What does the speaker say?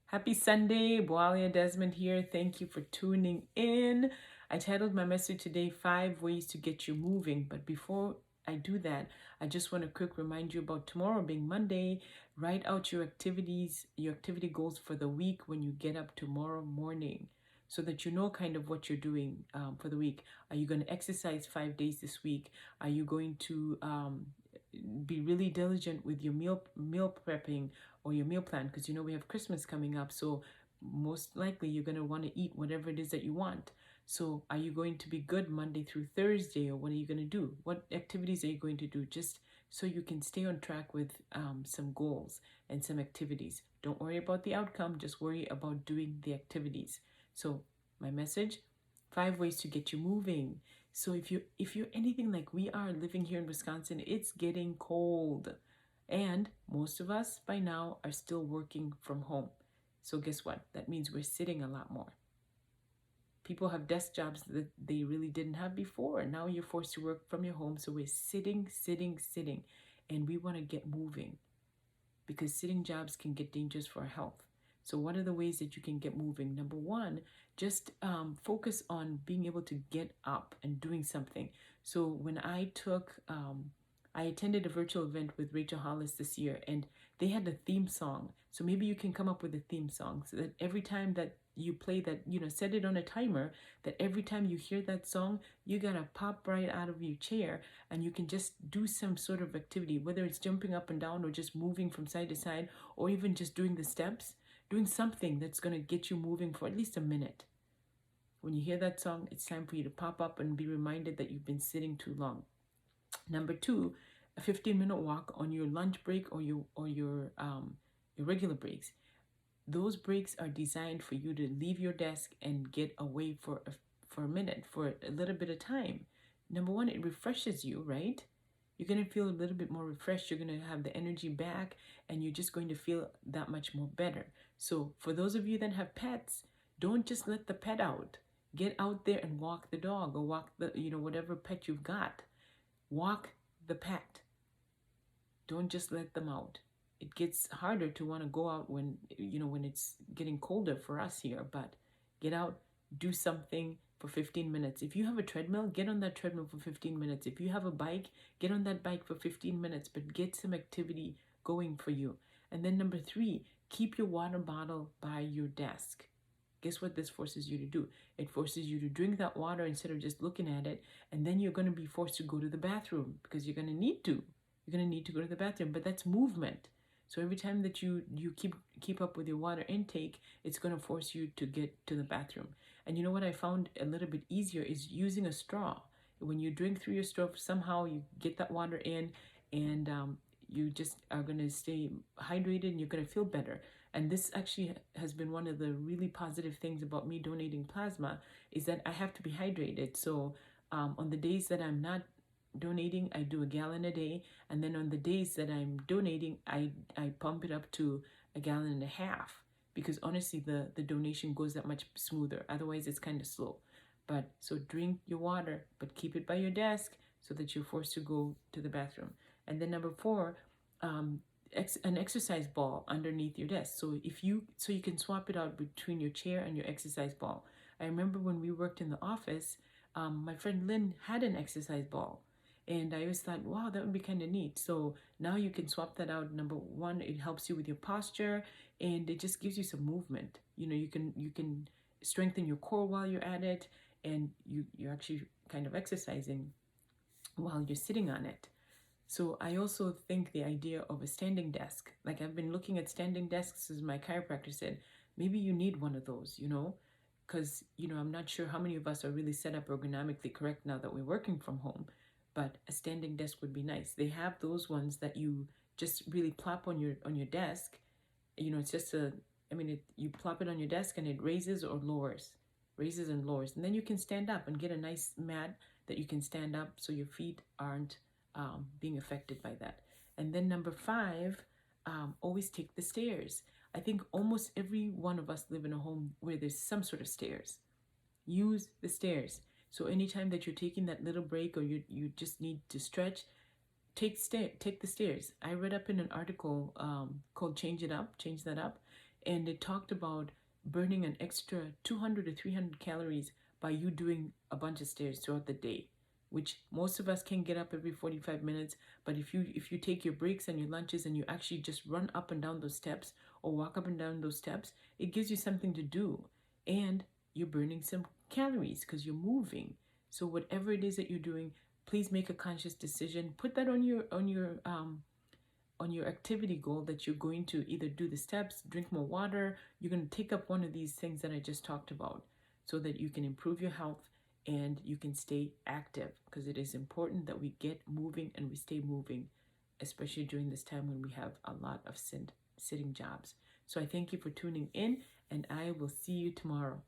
Happy Sunday, Boalia Desmond here. Thank you for tuning in. I titled my message today, 5 Ways to Get You Moving. But before I do that, I just want to quick remind you about tomorrow being Monday. Write out your activities, your activity goals for the week when you get up tomorrow morning so that you know kind of what you're doing for the week. Are you going to exercise 5 days this week? Are you going to be really diligent with your meal prepping or your meal plan, because we have Christmas coming up, so most likely you're going to want to eat whatever it is that you want. So are you going to be good Monday through Thursday, or what are you going to do? What activities are you going to do, just so you can stay on track with some goals and some activities? Don't worry about the outcome, just worry about doing the activities. So my message, 5 ways to get you moving. So if you're anything like we are living here in Wisconsin, it's getting cold. And most of us by now are still working from home. So guess what? That means we're sitting a lot more. People have desk jobs that they really didn't have before. And now you're forced to work from your home. So we're sitting, sitting, sitting. And we want to get moving because sitting jobs can get dangerous for our health. So what are the ways that you can get moving? Number one, just focus on being able to get up and doing something. So when I attended a virtual event with Rachel Hollis this year, and they had a theme song. So maybe you can come up with a theme song so that every time that you play that, set it on a timer, that every time you hear that song, you gotta pop right out of your chair and you can just do some sort of activity, whether it's jumping up and down or just moving from side to side, or even just doing the steps, doing something that's gonna get you moving for at least a minute. When you hear that song, it's time for you to pop up and be reminded that you've been sitting too long. Number two, a 15-minute walk on your lunch break or your regular breaks. Those breaks are designed for you to leave your desk and get away for a minute, for a little bit of time. Number one, it refreshes you, right? You're going to feel a little bit more refreshed. You're going to have the energy back and you're just going to feel that much more better. So for those of you that have pets, don't just let the pet out. Get out there and walk the dog or walk the, whatever pet you've got. Walk the pet. Don't just let them out. It gets harder to want to go out when it's getting colder for us here, but get out, do something for 15 minutes. If you have a treadmill, get on that treadmill for 15 minutes. If you have a bike, get on that bike for 15 minutes, but get some activity going for you. And then number three, keep your water bottle by your desk. Guess what this forces you to do? It forces you to drink that water instead of just looking at it, and then you're going to be forced to go to the bathroom because you're going to need to. You're going to need to go to the bathroom, but that's movement. So every time that you keep up with your water intake, it's going to force you to get to the bathroom. And you know what I found a little bit easier is using a straw. When you drink through your straw, somehow you get that water in, and you just are going to stay hydrated and you're going to feel better. And this actually has been one of the really positive things about me donating plasma, is that I have to be hydrated. So on the days that I'm not donating, I do a gallon a day, and then on the days that I'm donating, I pump it up to a gallon and a half, because honestly the donation goes that much smoother. Otherwise it's kind of slow. But so drink your water, but keep it by your desk so that you're forced to go to the bathroom. And then number four, an exercise ball underneath your desk, so you can swap it out between your chair and your exercise ball. I remember when we worked in the office, my friend Lynn had an exercise ball, and I always thought, wow, that would be kind of neat. So now you can swap that out. Number one, it helps you with your posture, and it just gives you some movement. You can strengthen your core while you're at it, and you're actually kind of exercising while you're sitting on it. So I also think the idea of a standing desk, like I've been looking at standing desks, as my chiropractor said, maybe you need one of those, because, I'm not sure how many of us are really set up ergonomically correct now that we're working from home, but a standing desk would be nice. They have those ones that you just really plop on your desk. It's just you plop it on your desk and it raises or lowers, raises and lowers. And then you can stand up and get a nice mat that you can stand up so your feet aren't being affected by that. And then number five, always take the stairs. I think almost every one of us live in a home where there's some sort of stairs. Use the stairs. So anytime that you're taking that little break, or you just need to stretch, take the stairs. I read up in an article called Change That Up, and it talked about burning an extra 200 to 300 calories by you doing a bunch of stairs throughout the day, which most of us can get up every 45 minutes. But if you take your breaks and your lunches and you actually just run up and down those steps or walk up and down those steps, it gives you something to do, and you're burning some calories because you're moving. So whatever it is that you're doing, please make a conscious decision. Put that on your activity goal, that you're going to either do the steps, drink more water, you're going to take up one of these things that I just talked about, so that you can improve your health and you can stay active, because it is important that we get moving and we stay moving, especially during this time when we have a lot of sitting jobs. So I thank you for tuning in, and I will see you tomorrow.